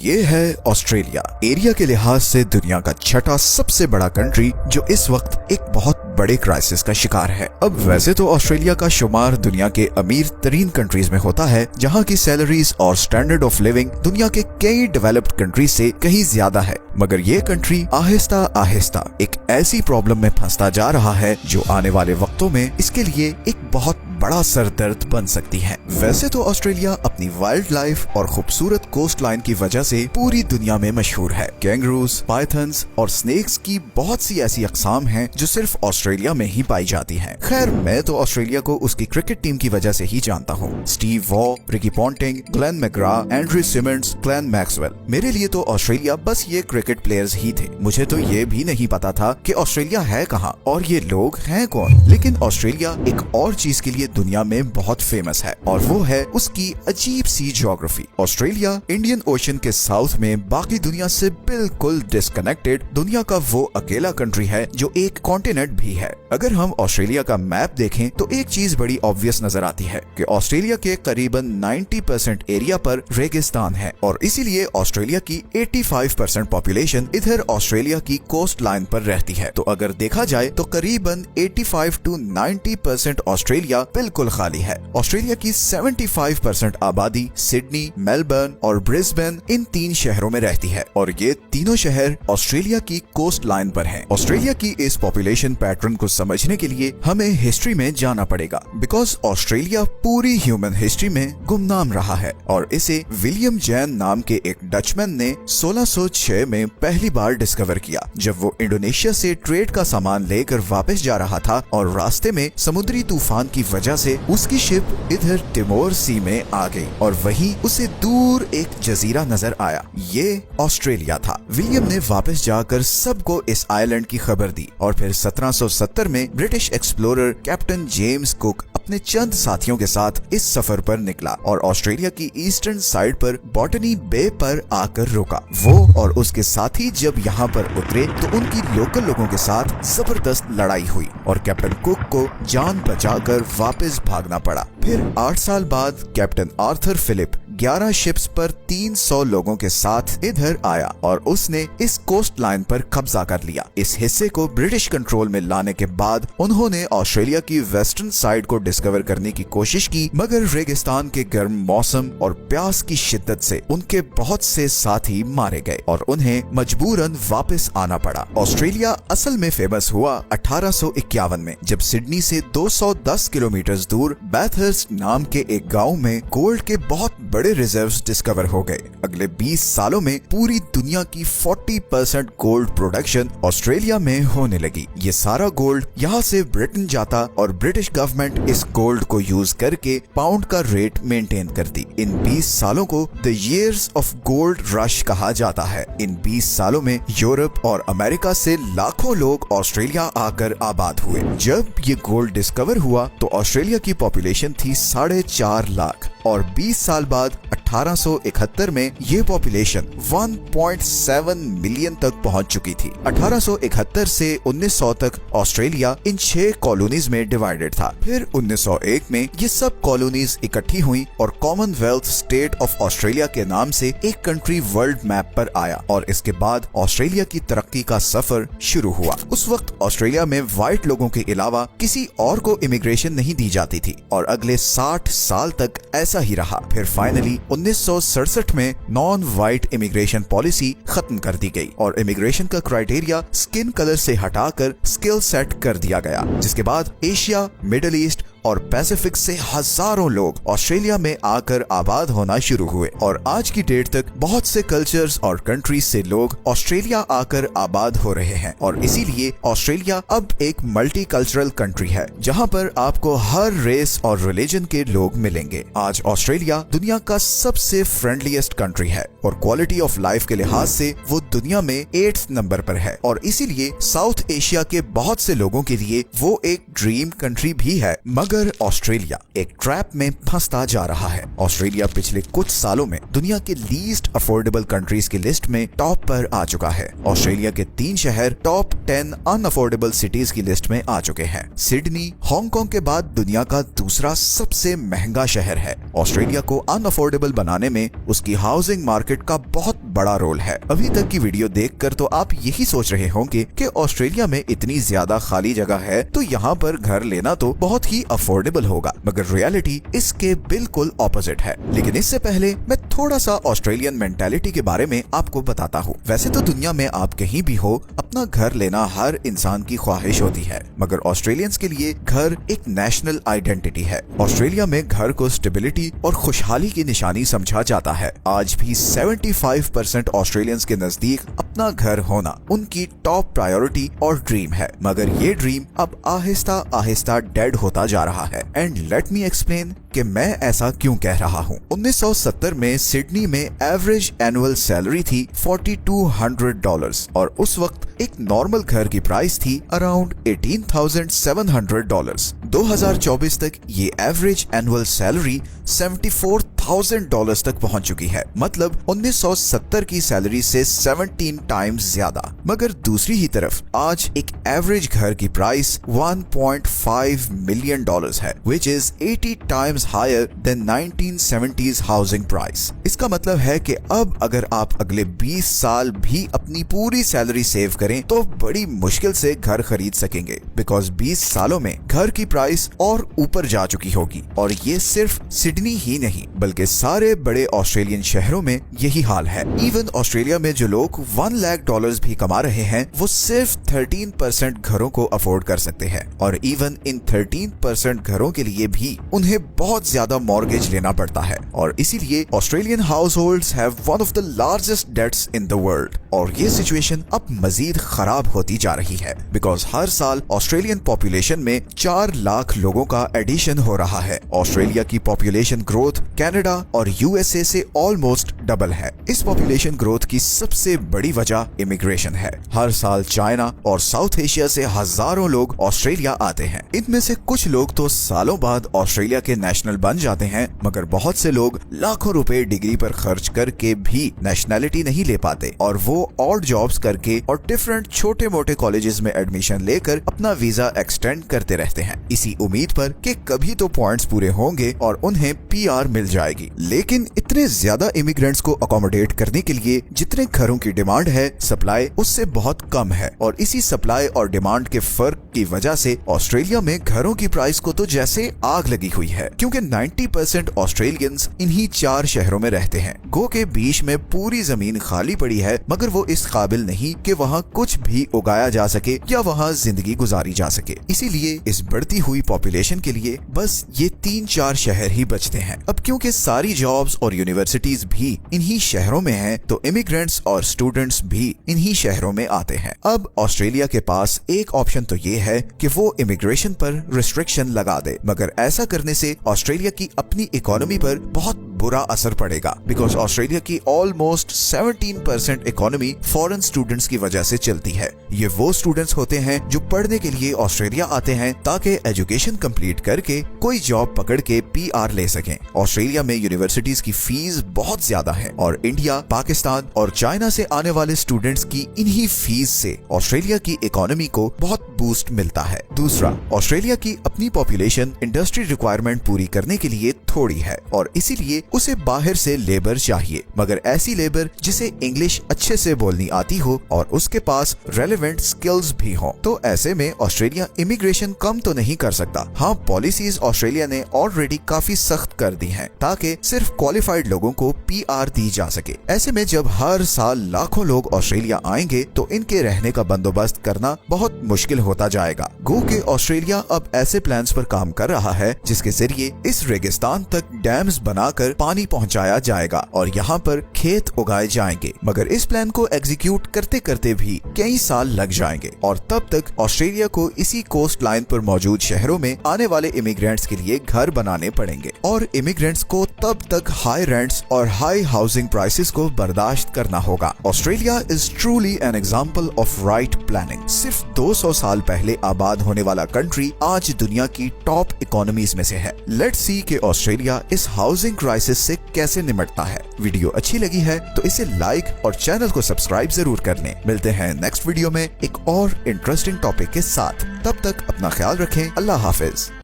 ये है Australia, area के लिहाज से दुनिया का छठा सबसे बड़ा कंट्री जो इस वक्त एक बहुत बड़े क्राइसिस का शिकार है। अब वैसे तो ऑस्ट्रेलिया का शुमार दुनिया के अमीर तरीन कंट्रीज में होता है, जहाँ की सैलरीज और स्टैंडर्ड ऑफ लिविंग दुनिया के कई डेवलप्ड कंट्रीज से कहीं ज्यादा है, मगर ये कंट्री आहिस्ता आहिस्ता एक ऐसी प्रॉब्लम में फंसता जा रहा है जो आने वाले वक्तों में इसके लिए एक बहुत बड़ा सरदर्द बन सकती है। वैसे तो ऑस्ट्रेलिया अपनी वाइल्ड लाइफ और खूबसूरत कोस्ट लाइन की वजह से पूरी दुनिया में मशहूर है। कैंगरूज, पाइथन्स और स्नेक्स की बहुत सी ऐसी अक़साम हैं जो सिर्फ ऑस्ट्रेलिया में ही पाई जाती हैं। खैर, मैं तो ऑस्ट्रेलिया को उसकी क्रिकेट टीम की वजह से ही जानता हूँ। Steve Waugh, Ricky Ponting, Glenn McGrath, Andrew Symonds, Glenn Maxwell. मेरे लिए तो ऑस्ट्रेलिया बस ये क्रिकेट प्लेयर्स ही थे। मुझे तो ये भी नहीं पता था कि ऑस्ट्रेलिया है कहाँ और ये लोग हैं कौन। लेकिन ऑस्ट्रेलिया एक और चीज के लिए दुनिया में बहुत फेमस है और वो है उसकी अजीब सी ज्योग्राफी। ऑस्ट्रेलिया इंडियन ओशन के साउथ में बाकी दुनिया से बिल्कुल डिस्कनेक्टेड दुनिया का वो अकेला कंट्री है जो एक कॉन्टिनेंट भी है। अगर हम ऑस्ट्रेलिया का मैप देखें तो एक चीज बड़ी ऑब्वियस नजर आती है कि ऑस्ट्रेलिया के करीबन 90% एरिया पर रेगिस्तान है और इसीलिए ऑस्ट्रेलिया की 85% पॉपुलेशन इधर ऑस्ट्रेलिया की कोस्ट लाइन पर रहती है। तो अगर देखा जाए तो करीबन 85 to 90% ऑस्ट्रेलिया बिल्कुल खाली है। ऑस्ट्रेलिया की 75% आबादी सिडनी, मेलबर्न और ब्रिस्बेन इन 3 शहरों में रहती है और ये तीनों शहर ऑस्ट्रेलिया की कोस्ट लाइन पर हैं। ऑस्ट्रेलिया की इस पॉपुलेशन पैटर्न को समझने के लिए हमें हिस्ट्री में जाना पड़ेगा, बिकॉज ऑस्ट्रेलिया पूरी ह्यूमन हिस्ट्री में गुमनाम रहा है और इसे विलियम जैन नाम के एक डचमैन ने 1606 में पहली बार डिस्कवर किया, जब वो इंडोनेशिया से ट्रेड का सामान लेकर वापस जा रहा था और रास्ते में समुद्री तूफान की वजह से उसकी शिप इधर टिमोर सी में आ गई और वहीं उसे दूर एक जजीरा नजर आया। ये ऑस्ट्रेलिया था। विलियम ने वापस जाकर सबको इस आइलैंड की खबर दी और फिर 1770 में British explorer captain James cook अपने चंद साथियों के साथ इस सफर पर निकला और ऑस्ट्रेलिया की ईस्टर्न साइड पर बॉटनी बे पर आकर रुका। वो और उसके साथी जब यहाँ पर उतरे तो उनकी लोकल लोगों के साथ जबरदस्त लड़ाई हुई और कैप्टन कुक को जान बचाकर वापस भागना पड़ा। फिर 8 साल बाद कैप्टन आर्थर फिलिप 11 शिप्स पर 300 लोगों के साथ इधर आया और उसने इस कोस्ट लाइन पर कब्जा कर लिया। इस हिस्से को ब्रिटिश कंट्रोल में लाने के बाद उन्होंने ऑस्ट्रेलिया की वेस्टर्न साइड को डिस्कवर करने की कोशिश की, मगर रेगिस्तान के गर्म मौसम और प्यास की शिद्दत से उनके बहुत से साथी मारे गए और उन्हें मजबूरन वापस आना पड़ा। ऑस्ट्रेलिया असल में फेमस हुआ 1851 में, जब सिडनी से 210 किलोमीटर दूर बैथर्स्ट नाम के एक गाँव में गोल्ड के बहुत बड़े रिजर्व्स डिस्कवर हो गए। अगले 20 सालों में पूरी दुनिया की 40% गोल्ड प्रोडक्शन ऑस्ट्रेलिया में होने लगी। ये सारा गोल्ड यहाँ से ब्रिटेन जाता और ब्रिटिश गवर्नमेंट इस गोल्ड को यूज करके पाउंड का रेट मेंटेन करती। इन 20 सालों को the years of gold rush कहा जाता है। इन 20 सालों में यूरोप और अमेरिका से लाखों लोग ऑस्ट्रेलिया आकर आबाद हुए। जब ये गोल्ड डिस्कवर हुआ तो ऑस्ट्रेलिया की पॉपुलेशन थी 4.5 लाख और 20 साल बाद 1871 में ये पॉपुलेशन 1.7 मिलियन तक पहुंच चुकी थी। 1871 से 1900 तक ऑस्ट्रेलिया इन 6 कॉलोनीज में डिवाइडेड था। फिर 1901 में ये सब कॉलोनीज इकट्ठी हुई और कॉमनवेल्थ स्टेट ऑफ ऑस्ट्रेलिया के नाम से एक कंट्री वर्ल्ड मैप पर आया और इसके बाद ऑस्ट्रेलिया की तरक्की का सफर शुरू हुआ। उस वक्त ऑस्ट्रेलिया में व्हाइट लोगों के अलावा किसी और को इमिग्रेशन नहीं दी जाती थी और अगले 60 साल तक ऐसा ही रहा। फिर फाइनली 1967 में नॉन व्हाइट इमिग्रेशन पॉलिसी खत्म कर दी गई और इमिग्रेशन का क्राइटेरिया स्किन कलर से हटाकर स्किल सेट कर दिया गया, जिसके बाद एशिया, मिडिल ईस्ट और पैसिफिक से हजारों लोग ऑस्ट्रेलिया में आकर आबाद होना शुरू हुए और आज की डेट तक बहुत से कल्चर्स और कंट्रीज से लोग ऑस्ट्रेलिया आकर आबाद हो रहे हैं और इसीलिए ऑस्ट्रेलिया अब एक मल्टी कल्चरल कंट्री है जहां पर आपको हर रेस और रिलीजन के लोग मिलेंगे। आज ऑस्ट्रेलिया दुनिया का सबसे फ्रेंडलीस्ट कंट्री है और क्वालिटी ऑफ लाइफ के लिहाज से वो दुनिया में 8th नंबर पर है और इसीलिए साउथ एशिया के बहुत से लोगों के लिए वो एक ड्रीम कंट्री भी है। मगर ऑस्ट्रेलिया एक ट्रैप में फंसता जा रहा है। ऑस्ट्रेलिया पिछले कुछ सालों में दुनिया के लीस्ट अफोर्डेबल कंट्रीज की लिस्ट में टॉप पर आ चुका है। ऑस्ट्रेलिया के 3 शहर टॉप 10 अनअफोर्डेबल सिटीज की लिस्ट में आ चुके हैं। सिडनी हांगकांग के बाद दुनिया का दूसरा सबसे महंगा शहर है। ऑस्ट्रेलिया को अनअफोर्डेबल बनाने में उसकी हाउसिंग मार्केट का बहुत बड़ा रोल है। अभी तक की वीडियो देखकर तो आप यही सोच रहे होंगे कि ऑस्ट्रेलिया में इतनी ज्यादा खाली जगह है तो यहाँ पर घर लेना तो बहुत ही अफोर्डेबल होगा, मगर रियलिटी इसके बिल्कुल ऑपोजिट है। लेकिन इससे पहले मैं थोड़ा सा ऑस्ट्रेलियन मेंटालिटी के बारे में आपको बताता हूँ। वैसे तो दुनिया में आप कहीं भी हो अपना घर लेना हर इंसान की ख्वाहिश होती है, मगर ऑस्ट्रेलियंस के लिए घर एक नेशनल आइडेंटिटी है। ऑस्ट्रेलिया में घर को स्टेबिलिटी और खुशहाली की निशानी समझा जाता है। आज भी 75% ऑस्ट्रेलियंस के नजदीक अपना घर होना उनकी टॉप प्रायोरिटी और ड्रीम है, मगर ये ड्रीम अब आहिस्ता आहिस्ता डेड होता जा रहा है। एंड लेट मी एक्सप्लेन कि मैं ऐसा क्यों कह रहा हूँ। 1970 में सिडनी में एवरेज एनुअल सैलरी थी $4,200 और उस वक्त एक नॉर्मल घर की प्राइस थी अराउंड $18,700। 2024 तक ये एवरेज एनुअल सैलरी $74,000 तक पहुंच चुकी है, मतलब 1970 की सैलरी से 17 टाइम्स ज्यादा। मगर दूसरी ही तरफ आज एक एवरेज घर की प्राइस $1.5 मिलियन है, which is 80 times higher than 1970s housing price. इसका मतलब है कि अब अगर आप अगले 20 साल भी अपनी पूरी सैलरी सेव करें तो बड़ी मुश्किल से घर खरीद सकेंगे, बिकॉज 20 सालों में घर की प्राइस और ऊपर जा चुकी होगी। और ये सिर्फ सिडनी ही नहीं बल्कि सारे बड़े ऑस्ट्रेलियन शहरों में यही हाल है। इवन ऑस्ट्रेलिया में जो लोग $1 लाख भी कमा रहे हैं वो सिर्फ 13% घरों को अफोर्ड कर सकते हैं, और इवन इन 13% घरों के लिए भी उन्हें बहुत ज्यादा मॉर्गेज लेना पड़ता है। और इसीलिए Australian households have one of the largest debts in the world. और ये सिचुएशन अब मजीद खराब होती जा रही है, बिकॉज हर साल ऑस्ट्रेलियन पॉपुलेशन में 4 लाख लोगों का एडिशन हो रहा है। ऑस्ट्रेलिया की पॉपुलेशन ग्रोथ कनाडा और यूएसए से ऑलमोस्ट डबल है। इस पॉपुलेशन ग्रोथ की सबसे बड़ी वजह इमिग्रेशन है। हर साल चाइना और साउथ एशिया से हजारों लोग ऑस्ट्रेलिया आते हैं। इनमें से कुछ लोग तो सालों बाद ऑस्ट्रेलिया के नेशनल बन जाते हैं, मगर बहुत से लोग लाखों रुपए डिग्री पर खर्च करके भी नेशनैलिटी नहीं ले पाते, और वो ऑड जॉब्स करके और डिफरेंट छोटे मोटे कॉलेजेस में एडमिशन लेकर अपना वीजा एक्सटेंड करते रहते हैं, इसी उम्मीद पर कि कभी तो पॉइंट्स पूरे होंगे और उन्हें पीआर मिल जाएगी। लेकिन इतने ज्यादा इमिग्रेंट्स को अकोमोडेट करने के लिए जितने घरों की डिमांड है, सप्लाई उससे बहुत कम है, और इसी सप्लाई और डिमांड के फर्क की वजह से ऑस्ट्रेलिया में घरों की प्राइस को तो जैसे आग लगी हुई है, क्योंकि 90% ऑस्ट्रेलियंस इन्हीं 4 शहरों में रहते हैं। गो के बीच में पूरी जमीन खाली पड़ी है, मगर वो इस काबिल नहीं कि वहाँ कुछ भी उगाया जा सके या वहाँ जिंदगी गुजारी जा सके। इसीलिए इस बढ़ती हुई पॉपुलेशन के लिए बस ये 3-4 शहर ही बचते हैं। अब क्योंकि सारी जॉब्स और यूनिवर्सिटीज भी इन्हीं शहरों में हैं, तो इमिग्रेंट्स और स्टूडेंट्स भी इन्हीं शहरों में आते हैं। अब ऑस्ट्रेलिया के पास एक ऑप्शन तो ये है कि वो इमिग्रेशन पर रिस्ट्रिक्शन लगा दे, मगर ऐसा करने से ऑस्ट्रेलिया की अपनी इकोनॉमी पर बहुत बुरा असर पड़ेगा, बिकॉज ऑस्ट्रेलिया की ऑलमोस्ट 17% इकोनॉमी फॉरेन स्टूडेंट्स की वजह से चलती है। ये वो स्टूडेंट्स होते हैं जो पढ़ने के लिए ऑस्ट्रेलिया आते हैं ताकि एजुकेशन कंप्लीट करके कोई जॉब पकड़ के पीआर ले सकें। ऑस्ट्रेलिया में यूनिवर्सिटीज की फीस बहुत ज्यादा है, और इंडिया, पाकिस्तान और चाइना से आने वाले स्टूडेंट्स की इन्हीं फीस से ऑस्ट्रेलिया की इकोनॉमी को बहुत बूस्ट मिलता है। दूसरा, ऑस्ट्रेलिया की अपनी पॉपुलेशन इंडस्ट्री रिक्वायरमेंट पूरी करने के लिए थोड़ी है, और इसीलिए उसे बाहर से लेबर चाहिए, मगर ऐसी लेबर जिसे इंग्लिश अच्छे से बोलनी आती हो और उसके पास रेलेवेंट स्किल्स भी हो। तो ऐसे में ऑस्ट्रेलिया इमिग्रेशन कम तो नहीं कर सकता। हाँ, पॉलिसीज ऑस्ट्रेलिया ने ऑलरेडी काफी सख्त कर दी हैं ताकि सिर्फ क्वालिफाइड लोगों को पीआर दी जा सके। ऐसे में जब हर साल लाखों लोग ऑस्ट्रेलिया आएंगे तो इनके रहने का बंदोबस्त करना बहुत मुश्किल होता जाएगा। गो के ऑस्ट्रेलिया अब ऐसे प्लान्स पर काम कर रहा है जिसके जरिए इस रेगिस्तान तक डैम्स बनाकर पानी पहुंचाया जाएगा और यहाँ पर खेत उगाए जाएंगे, मगर इस प्लान को एग्जीक्यूट करते करते भी कई साल लग जाएंगे, और तब तक ऑस्ट्रेलिया को इसी कोस्ट लाइन पर मौजूद शहरों में आने वाले इमिग्रेंट्स के लिए घर बनाने पड़ेंगे, और इमिग्रेंट्स को तब तक हाई रेंट्स और हाई हाउसिंग प्राइसेस को बर्दाश्त करना होगा। Australia is truly an example of right planning. सिर्फ 200 साल पहले आबाद होने वाला कंट्री आज दुनिया की टॉप इकोनॉमीज में से है। लेट्स सी कि ऑस्ट्रेलिया इस हाउसिंग क्राइसिस से कैसे निपटता है। वीडियो अच्छी लगी है तो इसे लाइक और चैनल को सब्सक्राइब जरूर कर लें। मिलते हैं नेक्स्ट वीडियो में एक और इंटरेस्टिंग टॉपिक के साथ। तब तक अपना ख्याल रखें। अल्लाह हाफिज।